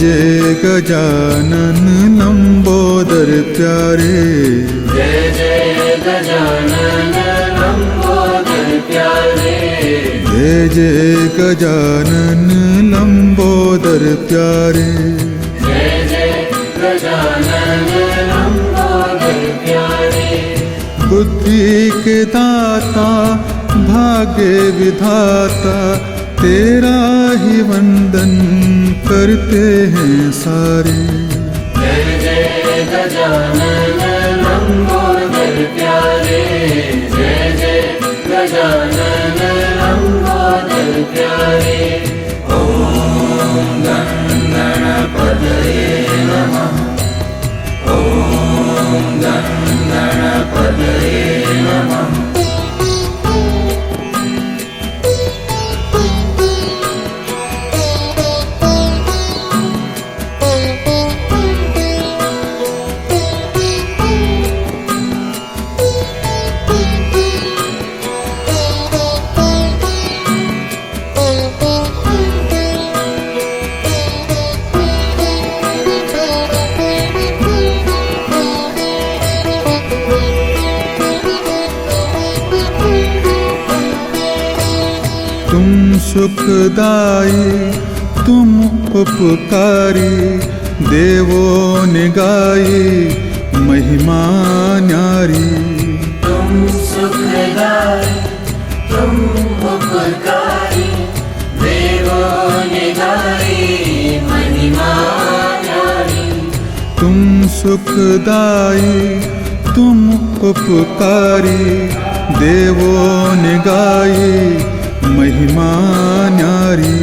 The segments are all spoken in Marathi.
जय गजानन लंबोदर प्यारे, जय जय गजानन लंबोदर प्यारे, जय जय गजानन लंबोदर प्यारे, जय जय गजानन लंबोदर प्यारे। बुद्धि के दाता भाग्य विधाता, तेरा ही वंदन करते हैं सारे। जय जय गजानन लंबोदर प्यारे, जय जय गजानन लंबोदर प्यारे। ओम गणपतये नमः, ओम गणपतये नमः। तुम सुखदाई तुम उपकारी, देवों ने गाई महिमा न्यारी। तुम सुखदाई तुम उपकारी, देवों ने गाई महिमा न्यारी। तुम सुखदाई तुम उपकारी, देवों ने गाई महिमा न्यारी।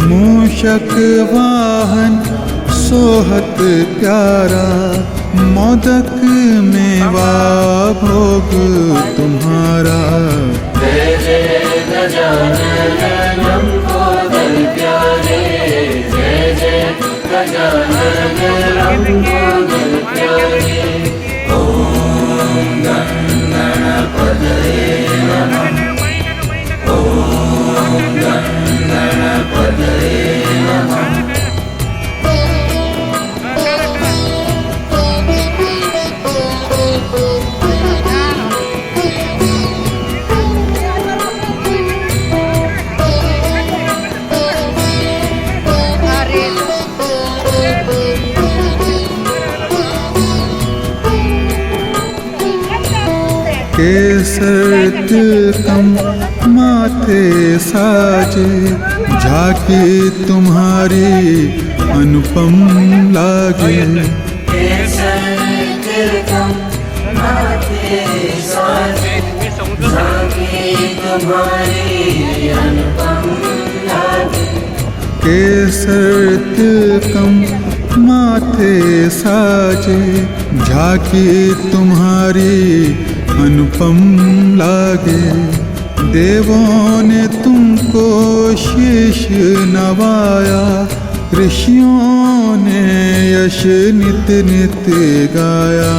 मूषक वाहन सोहत प्यारा, मोदक मेवा भोग तुम्हारा। जय जय गजानन लंबोदर प्यारे, जय जय गजानन लंबोदर प्यारे। ओम गणपतये नमः, ओम गणपतये नमः। केसर तिलकम माथे साजे, झांकी तुम्हारी अनुपम लागे। केसर तिलकम माथे साजे, झांकी तुम्हारी अनुपम लागे। केसर तिलकम माथे साजे, झांकी तुम्हारी अनुपम लागे। देवों ने तुमको शीश नवाया, ऋषियों ने यश नित नित गाया।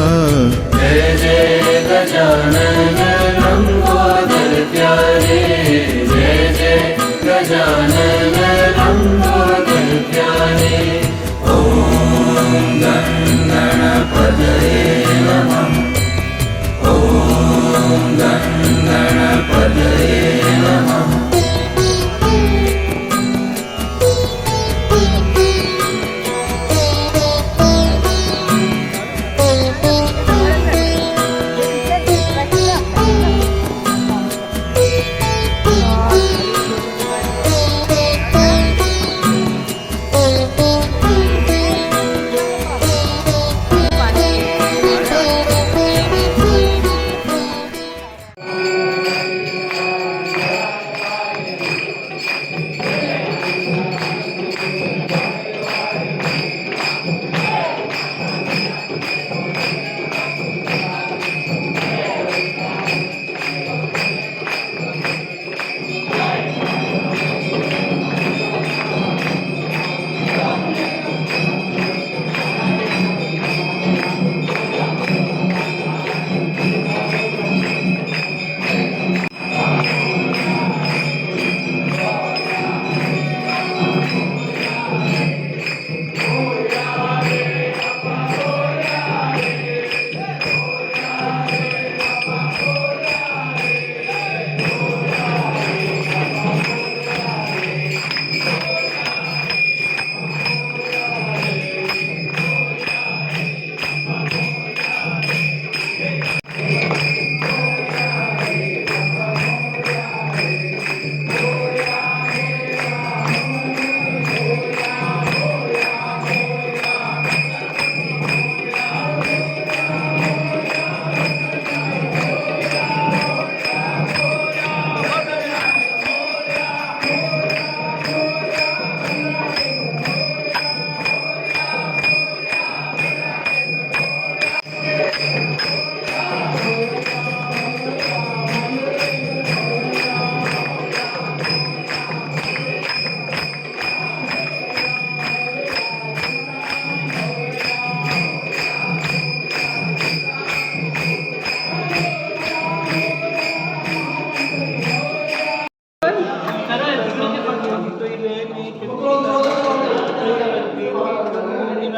जय जय गजानन लंबोदर प्यारे, जय जय गजानन लंबोदर प्यारे। ओम गणपतये नमः, ओम गणपतये नमः।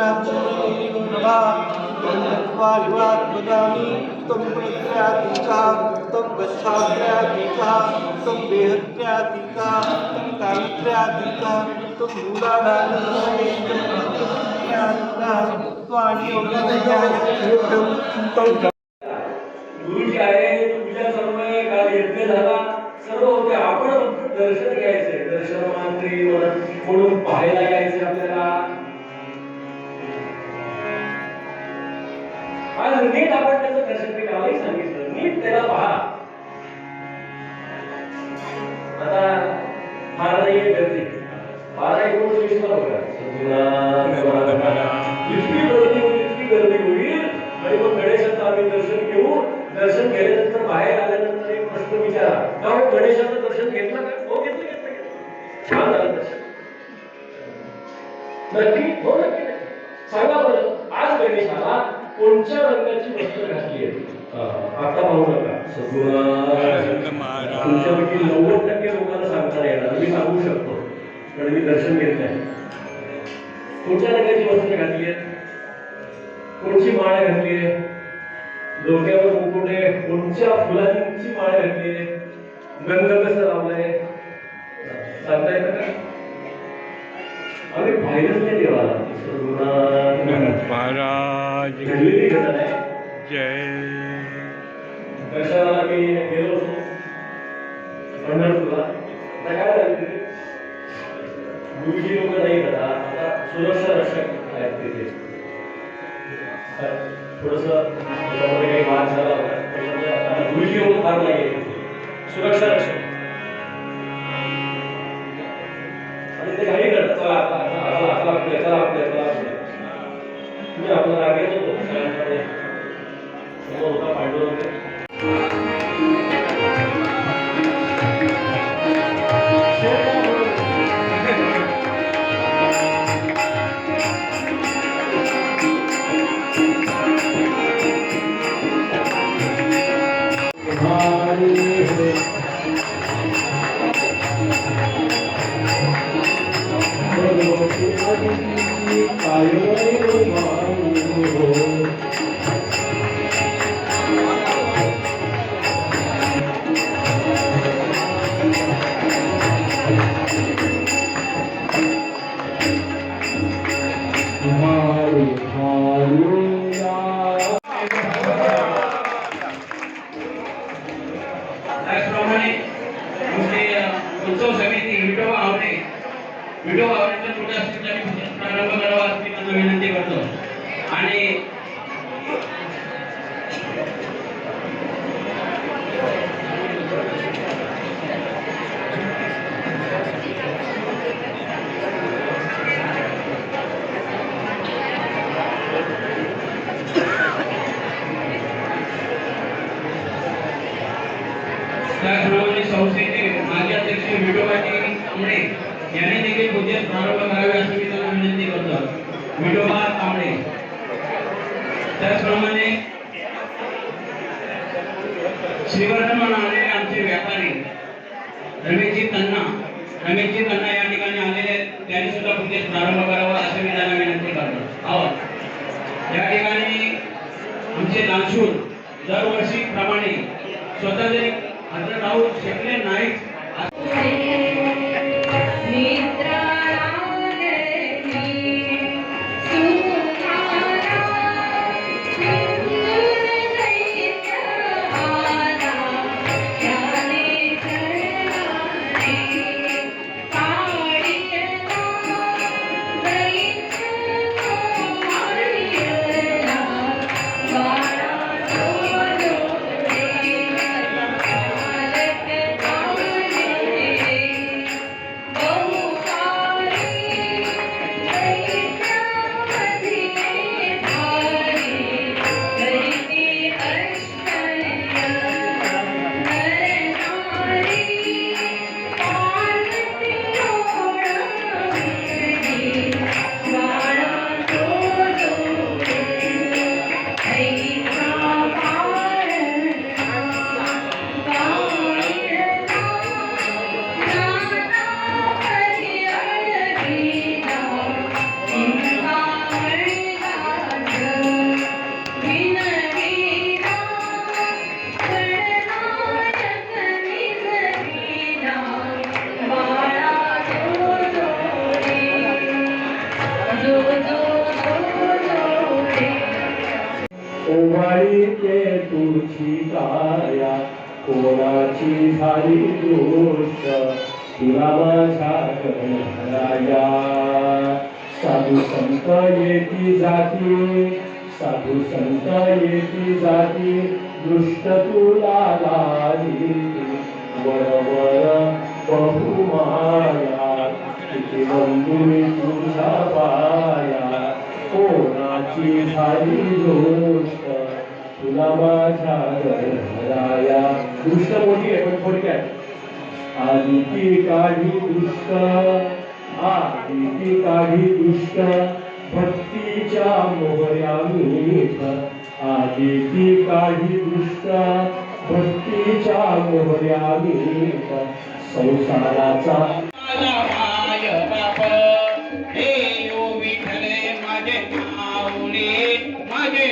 प्रभा वदामि त्वं प्रत्यातीतः त्वं गच्छात्यातीतः त्वं देहत्यातीतः त्वं कालत्यातीतः त्वं मूलाधारत्यातीतः गुरुजी आहे पूजा सर्व काल यज्ञ झाला सर्व होते आपण दर्शन घ्यायचंय दर्शन मंत्री म्हणून पाहायला यायचं आपल्याला आज नीट आपण त्याचं दर्शन मी कालही सांगितलं नीट त्याला पहा आता फार नाहीये गर्दी 12-19 ला बघा इतकी गर्दी होईल आणि मग गणेशाचं आम्ही दर्शन घेऊ दर्शन केल्यानंतर बाहेर आल्यानंतर एक प्रश्न विचारा कारण गणेशाचं दर्शन घेतलं का हो घेतलं छान झालं दर्शन नक्की हो नक्की सांगा बरं आज गणेशाला कोणत्या रंगाची वस्त्र घातली आहे आता पाहू नका तुमच्यापैकी 90% लोकांना सांगता येणार मी सांगू शकतो पण मी दर्शन घेत नाही कोणत्या रंगाची वस्त्र घातली आहे कोणची माळ घातली आहे डोक्यावर मुकुट आहे कोणत्या फुलांची माळ घातली आहे गंध कसं लावलंय सांगता येतं का आम्ही पाहिलंच नाही देवाला महाराज घडलेली घटना आहे जय दर्शनाला मी गेलो होतो पंढरपूरला आता काय झालं तिथे गुरुजी लोक नाही आता सुरक्षा रक्षक आहेत तिथे थोडस त्याच्यामध्ये काही वाद झाला होता गुरुजी लोक फार नाही सुरक्षा रक्षक आणि ते काही करतात तुम्ही आपला राग येत होतो सगळ्यांकडे होता पांडव होते त्याचप्रमाणे आमचे उत्सव समिती विठोबा आवडे छोट्या ठिकाणी प्रारंभ करावा अशी त्यांना विनंती करतो आणि त्याचप्रमाणे संस्थेचे माजी अध्यक्ष विठोबाजी तांबडे यांनी देखील पूजेस प्रारंभ करावे अशी मी त्यांना विनंती करतो विठोबा तांबडे त्याचप्रमाणे श्रीवर्धन म्हणून आलेले आमचे व्यापारी रमेशजी तन्ना या ठिकाणी आलेले त्यांनी सुद्धा पूजेस प्रारंभ करावा अशी मी त्यांना विनंती करतो या ठिकाणी आमचे दानशूर दरवर्षी प्रमाणे स्वतःचे हजर राहू शकले नाहीत Bye. ओवाळी ते तुझी काया कोणाची झाली गोष्ट तुला माझ्या गणराया साधू संत येती जाती साधू संत येती जाती दृष्ट तुला लागली बरोबर बहुमाया किती बंधुरी तुझ्या पाया कोणाची झाली गोष्ट तुला माझ्या गणराया दृष्ट मोठी आहे पण थोडक्यात आधी ती काढी दुष्ट आधी ती काढी दुष्ट भक्तीच्या मोहऱ्या मीठ आधी ती काढी दुष्ट भक्तीच्या मोहऱ्या मीठ संसाराचा माझा माय बाप हे यो विठ्ठले माझे माऊली माझे